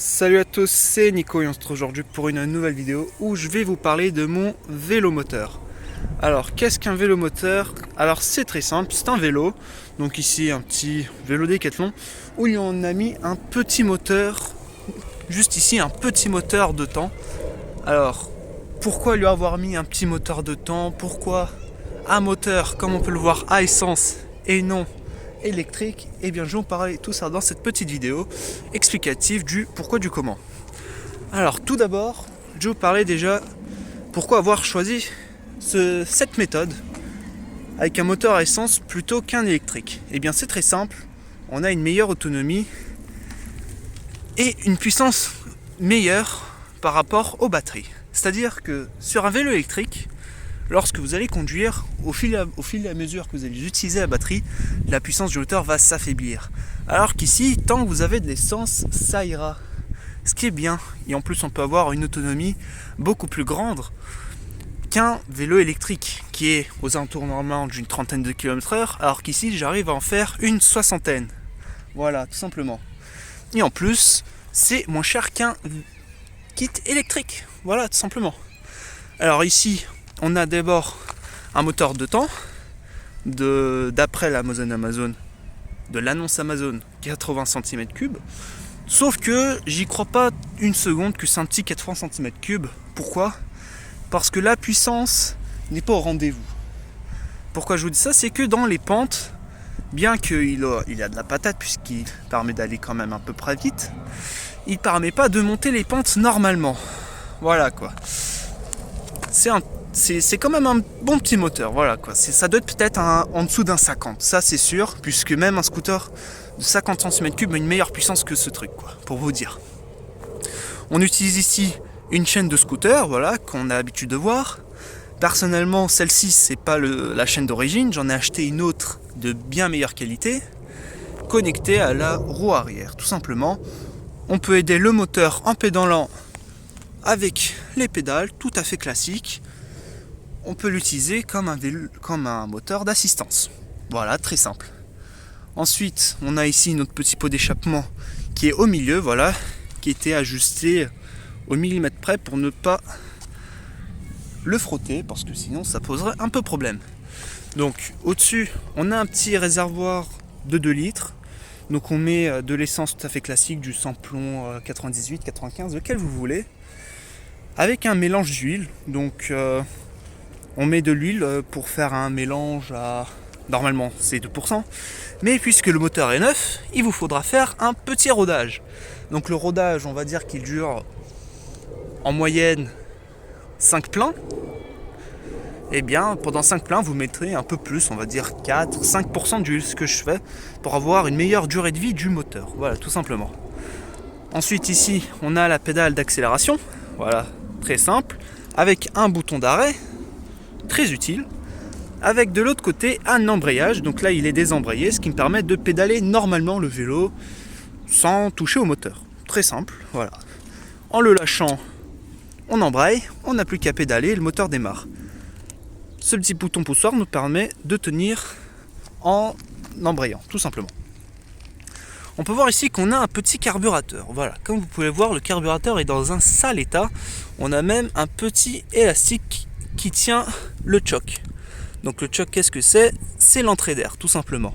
Salut à tous, c'est Nico et on se retrouve aujourd'hui pour une nouvelle vidéo où je vais vous parler de mon vélomoteur. Alors, qu'est-ce qu'un vélomoteur? Alors, c'est très simple, c'est un vélo, donc ici un petit vélo Décathlon, où on a mis un petit moteur, juste ici un petit moteur de temps. Alors, pourquoi lui avoir mis un petit moteur de temps? Pourquoi un moteur, comme on peut le voir, à essence et non électrique? Et bien je vais vous parler tout ça dans cette petite vidéo explicative du pourquoi du comment. Alors tout d'abord, je vais vous parler déjà pourquoi avoir choisi cette méthode avec un moteur à essence plutôt qu'un électrique. Et bien c'est très simple, on a une meilleure autonomie et une puissance meilleure par rapport aux batteries. C'est-à-dire que sur un vélo électrique, lorsque vous allez conduire, au fil et à mesure que vous allez utiliser la batterie, la puissance du moteur va s'affaiblir. Alors qu'ici, tant que vous avez de l'essence, ça ira. Ce qui est bien. Et en plus, on peut avoir une autonomie beaucoup plus grande qu'un vélo électrique, qui est aux alentours normalement d'une trentaine de km/h, alors qu'ici, j'arrive à en faire une soixantaine. Voilà, tout simplement. Et en plus, c'est moins cher qu'un kit électrique. Voilà, tout simplement. Alors ici, on a d'abord un moteur de temps d'après Amazon, de l'annonce Amazon, 80 cm3. Sauf que j'y crois pas une seconde que c'est un petit 80 cm3. Pourquoi? Parce que la puissance n'est pas au rendez-vous. Pourquoi je vous dis ça? C'est que dans les pentes, bien qu'il a de la patate puisqu'il permet d'aller quand même à peu près vite, il ne permet pas de monter les pentes normalement. Voilà quoi. C'est quand même un bon petit moteur, voilà quoi. Ça doit être peut-être en dessous d'un 50, ça c'est sûr, puisque même un scooter de 50 cm3 a une meilleure puissance que ce truc, quoi, pour vous dire. On utilise ici une chaîne de scooter, voilà, qu'on a l'habitude de voir. Personnellement, celle-ci, c'est pas la chaîne d'origine, j'en ai acheté une autre de bien meilleure qualité, connectée à la roue arrière, tout simplement. On peut aider le moteur en pédalant avec les pédales, tout à fait classique. On peut l'utiliser comme un moteur d'assistance. Voilà, très simple. Ensuite, on a ici notre petit pot d'échappement qui est au milieu, voilà, qui était ajusté au millimètre près pour ne pas le frotter, parce que sinon ça poserait un peu problème. Donc au-dessus, on a un petit réservoir de 2 litres. Donc on met de l'essence tout à fait classique, du samplon 98, 95, lequel vous voulez, avec un mélange d'huile. Donc on met de l'huile pour faire un mélange à... Normalement c'est 2%. Mais puisque le moteur est neuf, il vous faudra faire un petit rodage. Donc le rodage, on va dire qu'il dure en moyenne 5 pleins. Et bien pendant 5 pleins, vous mettrez un peu plus, on va dire 4, 5% d'huile, ce que je fais, pour avoir une meilleure durée de vie du moteur. Voilà, tout simplement. Ensuite ici, on a la pédale d'accélération. Voilà, très simple. Avec un bouton d'arrêt. Très utile, avec de l'autre côté un embrayage, donc là il est désembrayé, ce qui me permet de pédaler normalement le vélo sans toucher au moteur. Très simple, voilà. En le lâchant, on embraye, on n'a plus qu'à pédaler et le moteur démarre. Ce petit bouton poussoir nous permet de tenir en embrayant, tout simplement. On peut voir ici qu'on a un petit carburateur. Voilà, comme vous pouvez voir, le carburateur est dans un sale état. On a même un petit élastique qui tient le choc. Donc le choc, qu'est-ce que c'est? C'est l'entrée d'air, tout simplement.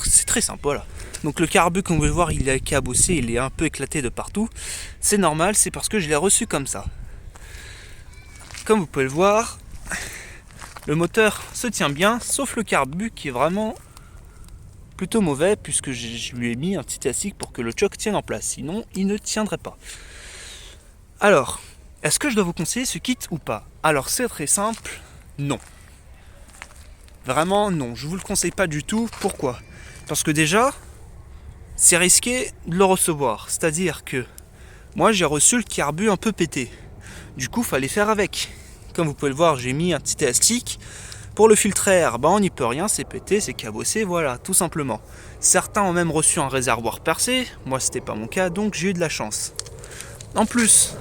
C'est très simple, voilà. Donc le carbu, comme vous pouvez le voir, il est cabossé, il est un peu éclaté de partout. C'est normal, c'est parce que je l'ai reçu comme ça. Comme vous pouvez le voir, le moteur se tient bien, sauf le carbu qui est vraiment plutôt mauvais, puisque je lui ai mis un petit élastique pour que le choc tienne en place. Sinon, il ne tiendrait pas. Alors, est-ce que je dois vous conseiller ce kit ou pas? Alors c'est très simple, non. Vraiment non, je vous le conseille pas du tout. Pourquoi? Parce que déjà, c'est risqué de le recevoir. C'est-à-dire que moi j'ai reçu le carbu un peu pété. Du coup, fallait faire avec. Comme vous pouvez le voir, j'ai mis un petit élastique. Pour le filtre air, on n'y peut rien, c'est pété, c'est cabossé, voilà, tout simplement. Certains ont même reçu un réservoir percé, moi c'était pas mon cas, donc j'ai eu de la chance. En plus,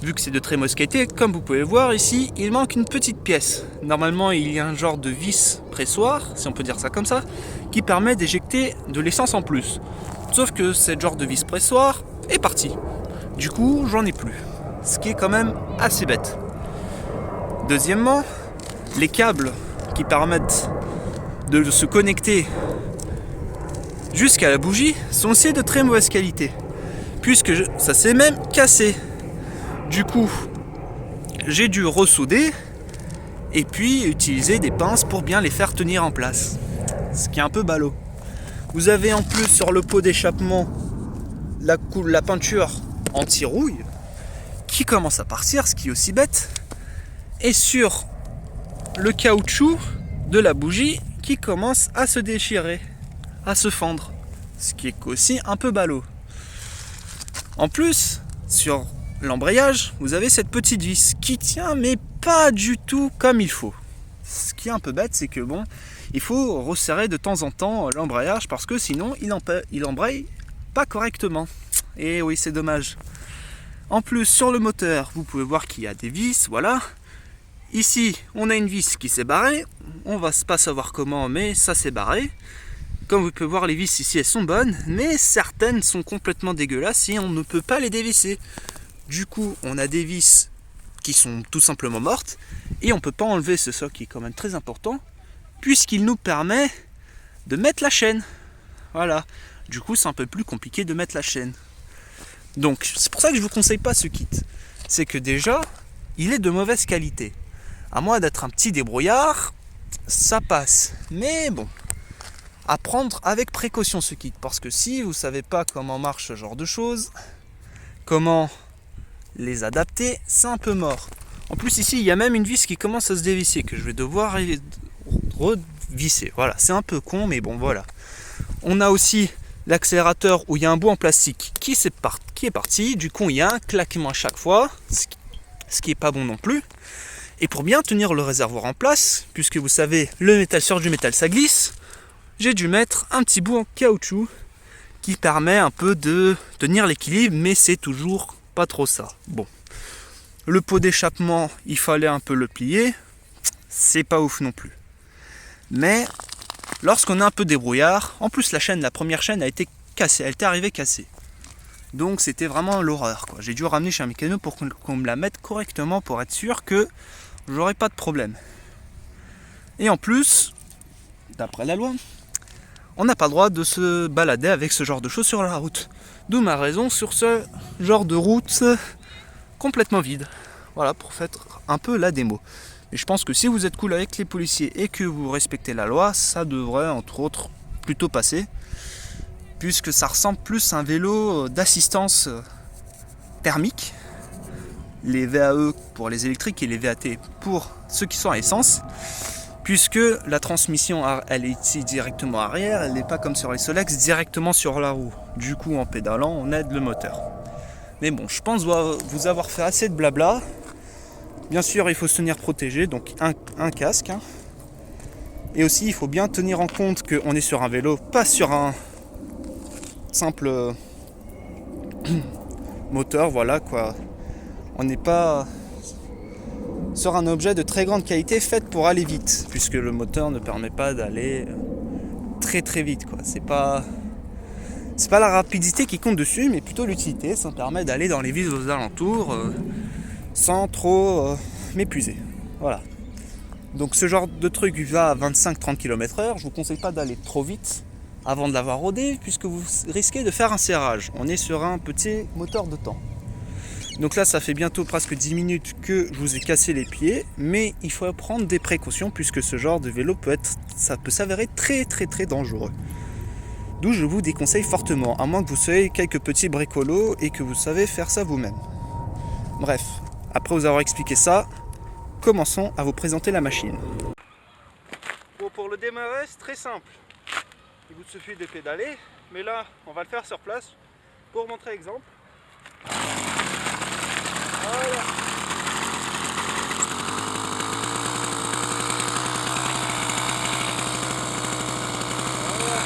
vu que c'est de très mauvaise qualité, comme vous pouvez le voir ici, il manque une petite pièce. Normalement, il y a un genre de vis pressoir, si on peut dire ça comme ça, qui permet d'éjecter de l'essence en plus. Sauf que cette genre de vis pressoir est partie. Du coup, j'en ai plus. Ce qui est quand même assez bête. Deuxièmement, les câbles qui permettent de se connecter jusqu'à la bougie sont aussi de très mauvaise qualité. Puisque ça s'est même cassé. Du coup, j'ai dû ressouder et puis utiliser des pinces pour bien les faire tenir en place. Ce qui est un peu ballot. Vous avez en plus sur le pot d'échappement la peinture anti-rouille qui commence à partir, ce qui est aussi bête. Et sur le caoutchouc de la bougie qui commence à se déchirer, à se fendre. Ce qui est aussi un peu ballot. En plus, sur l'embrayage, vous avez cette petite vis qui tient mais pas du tout comme il faut. Ce qui est un peu bête, c'est que bon, il faut resserrer de temps en temps l'embrayage parce que sinon il embraye pas correctement. Et oui, c'est dommage. En plus, sur le moteur, vous pouvez voir qu'il y a des vis, voilà. Ici, on a une vis qui s'est barrée. On va pas savoir comment, mais ça s'est barré. Comme vous pouvez voir, les vis ici, elles sont bonnes, mais certaines sont complètement dégueulasses et on ne peut pas les dévisser. Du coup, on a des vis qui sont tout simplement mortes et on ne peut pas enlever ce soc qui est quand même très important puisqu'il nous permet de mettre la chaîne. Voilà. Du coup, c'est un peu plus compliqué de mettre la chaîne. Donc, c'est pour ça que je ne vous conseille pas ce kit. C'est que déjà, il est de mauvaise qualité. À moins d'être un petit débrouillard, ça passe. Mais bon, à prendre avec précaution ce kit. Parce que si vous ne savez pas comment marche ce genre de choses, comment les adapter, c'est un peu mort. En plus ici, il y a même une vis qui commence à se dévisser, que je vais devoir revisser. Voilà, c'est un peu con, mais bon, voilà. On a aussi l'accélérateur où il y a un bout en plastique qui est parti. Du coup, il y a un claquement à chaque fois, ce qui est pas bon non plus. Et pour bien tenir le réservoir en place, puisque vous savez, le métal sur du métal, ça glisse, j'ai dû mettre un petit bout en caoutchouc qui permet un peu de tenir l'équilibre, mais c'est toujours pas trop ça. Bon, le pot d'échappement, il fallait un peu le plier, c'est pas ouf non plus. Mais lorsqu'on est un peu débrouillard, en plus la première chaîne a été cassée, elle était arrivée cassée. Donc c'était vraiment l'horreur, quoi. J'ai dû ramener chez un mécano pour qu'on me la mette correctement pour être sûr que j'aurais pas de problème. Et en plus, d'après la loi, on n'a pas le droit de se balader avec ce genre de choses sur la route. D'où ma raison sur ce genre de route complètement vide. Voilà, pour faire un peu la démo. Et je pense que si vous êtes cool avec les policiers et que vous respectez la loi, ça devrait entre autres plutôt passer. Puisque ça ressemble plus à un vélo d'assistance thermique. Les VAE pour les électriques et les VAT pour ceux qui sont à essence. Puisque la transmission, elle est ici directement arrière, elle n'est pas comme sur les Solex, directement sur la roue. Du coup, en pédalant, on aide le moteur. Mais bon, je pense vous avoir fait assez de blabla. Bien sûr, il faut se tenir protégé, donc un casque. Et aussi, il faut bien tenir en compte qu'on est sur un vélo, pas sur un simple moteur, voilà quoi. On n'est pas sur un objet de très grande qualité fait pour aller vite, puisque le moteur ne permet pas d'aller très très vite, quoi. C'est pas la rapidité qui compte dessus, mais plutôt l'utilité. Ça permet d'aller dans les villes aux alentours sans trop m'épuiser. Voilà. Donc ce genre de truc va à 25-30 km/h. Je vous conseille pas d'aller trop vite avant de l'avoir rodé, puisque vous risquez de faire un serrage. On est sur un petit moteur de temps. Donc là, ça fait bientôt presque 10 minutes que je vous ai cassé les pieds, mais il faut prendre des précautions puisque ce genre de vélo peut s'avérer très très très dangereux. D'où je vous déconseille fortement, à moins que vous soyez quelques petits bricolos et que vous savez faire ça vous-même. Bref, après vous avoir expliqué ça, commençons à vous présenter la machine. Bon, pour le démarrer, c'est très simple. Il vous suffit de pédaler, mais là, on va le faire sur place pour montrer exemple. Voilà. Voilà.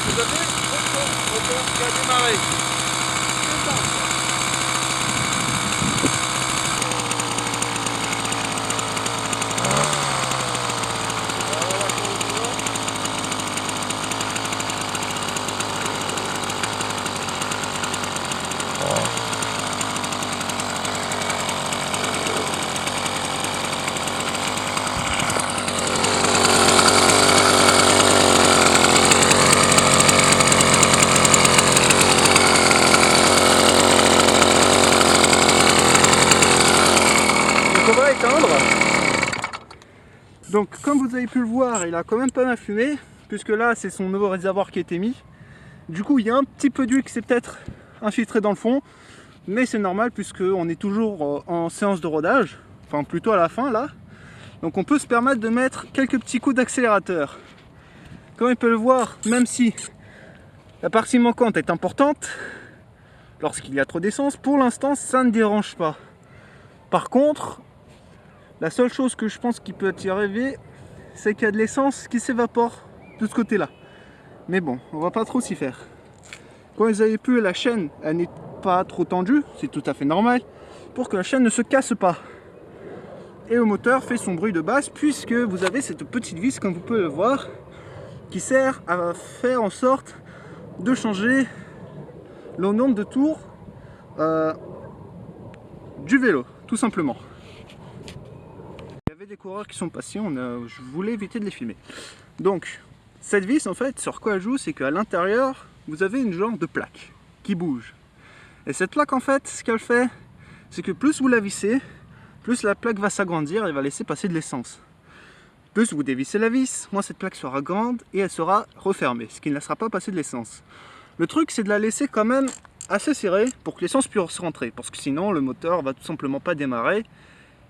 Vous avez votre moteur qui a démarré. C'est ça. Donc comme vous avez pu le voir, il a quand même pas mal fumé, puisque là c'est son nouveau réservoir qui a été mis. Du coup il y a un petit peu d'huile qui s'est peut-être infiltré dans le fond, mais c'est normal puisque on est toujours en séance de rodage, enfin plutôt à la fin là. Donc on peut se permettre de mettre quelques petits coups d'accélérateur. Comme on peut le voir, même si la partie manquante est importante, lorsqu'il y a trop d'essence, pour l'instant ça ne dérange pas. Par contre, la seule chose que je pense qui peut y arriver, c'est qu'il y a de l'essence qui s'évapore de ce côté-là. Mais bon, on va pas trop s'y faire. Quand vous avez pu, la chaîne, elle n'est pas trop tendue, c'est tout à fait normal, pour que la chaîne ne se casse pas. Et le moteur fait son bruit de base, puisque vous avez cette petite vis, comme vous pouvez le voir, qui sert à faire en sorte de changer le nombre de tours du vélo, tout simplement. Il y avait des coureurs qui sont passés, je voulais éviter de les filmer. Donc, cette vis, en fait, sur quoi elle joue, c'est qu'à l'intérieur, vous avez une genre de plaque qui bouge. Et cette plaque, en fait, ce qu'elle fait, c'est que plus vous la vissez, plus la plaque va s'agrandir et va laisser passer de l'essence. Plus vous dévissez la vis, moins cette plaque sera grande et elle sera refermée, ce qui ne laissera pas passer de l'essence. Le truc, c'est de la laisser quand même assez serrée pour que l'essence puisse rentrer, parce que sinon le moteur va tout simplement pas démarrer.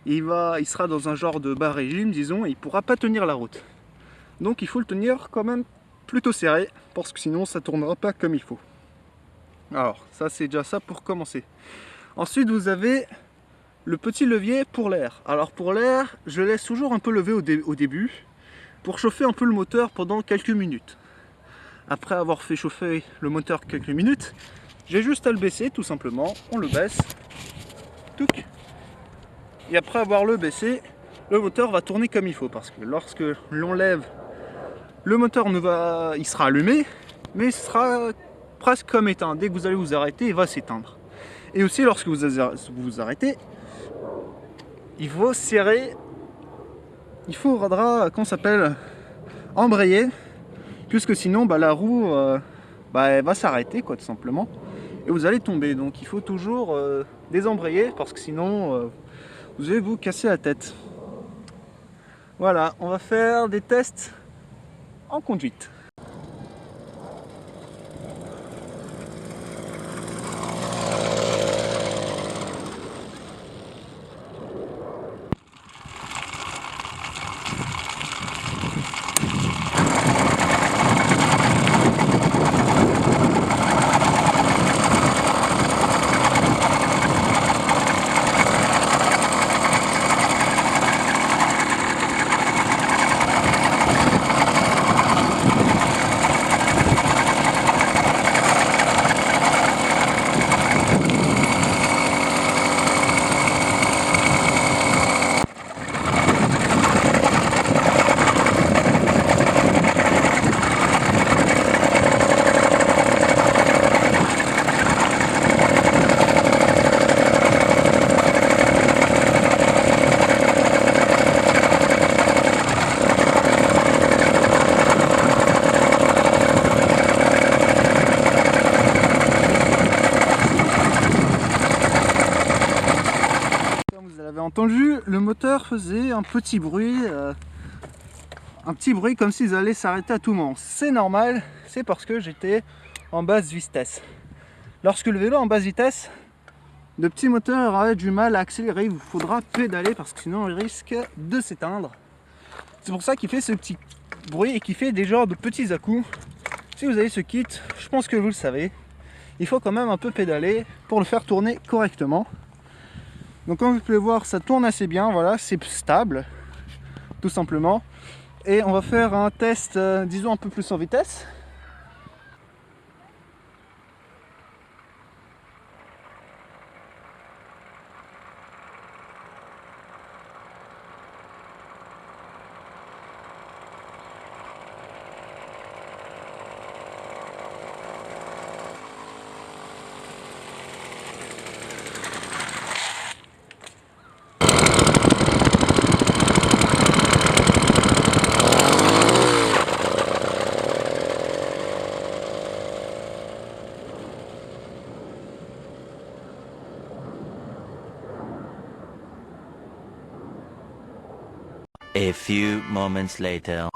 Il sera dans un genre de bas régime, disons, et il ne pourra pas tenir la route. Donc il faut le tenir quand même plutôt serré, parce que sinon ça ne tournera pas comme il faut. Alors ça c'est déjà ça pour commencer. Ensuite vous avez le petit levier pour l'air. Alors pour l'air, je laisse toujours un peu levé au début, pour chauffer un peu le moteur pendant quelques minutes. Après avoir fait chauffer le moteur quelques minutes, j'ai juste à le baisser tout simplement, on le baisse, touc. Et après avoir le baissé, le moteur va tourner comme il faut, parce que lorsque l'on lève, le moteur il sera allumé, mais il sera presque comme éteint. Dès que vous allez vous arrêter, il va s'éteindre. Et aussi lorsque vous vous arrêtez, il faut serrer, il faudra, comment ça s'appelle, embrayer, puisque sinon la roue elle va s'arrêter quoi, tout simplement, et vous allez tomber. Donc il faut toujours désembrayer, parce que sinon vous allez vous casser la tête. Voilà, on va faire des tests en conduite. Entendu, le moteur faisait un petit bruit comme s'ils allaient s'arrêter à tout moment. C'est normal, c'est parce que j'étais en basse vitesse. Lorsque le vélo est en basse vitesse, le petit moteur aura du mal à accélérer, il vous faudra pédaler parce que sinon il risque de s'éteindre. C'est pour ça qu'il fait ce petit bruit et qu'il fait des genres de petits à-coups. Si vous avez ce kit, je pense que vous le savez, il faut quand même un peu pédaler pour le faire tourner correctement. Donc comme vous pouvez voir, ça tourne assez bien, voilà, c'est stable, tout simplement. Et on va faire un test, disons un peu plus en vitesse. A few moments later.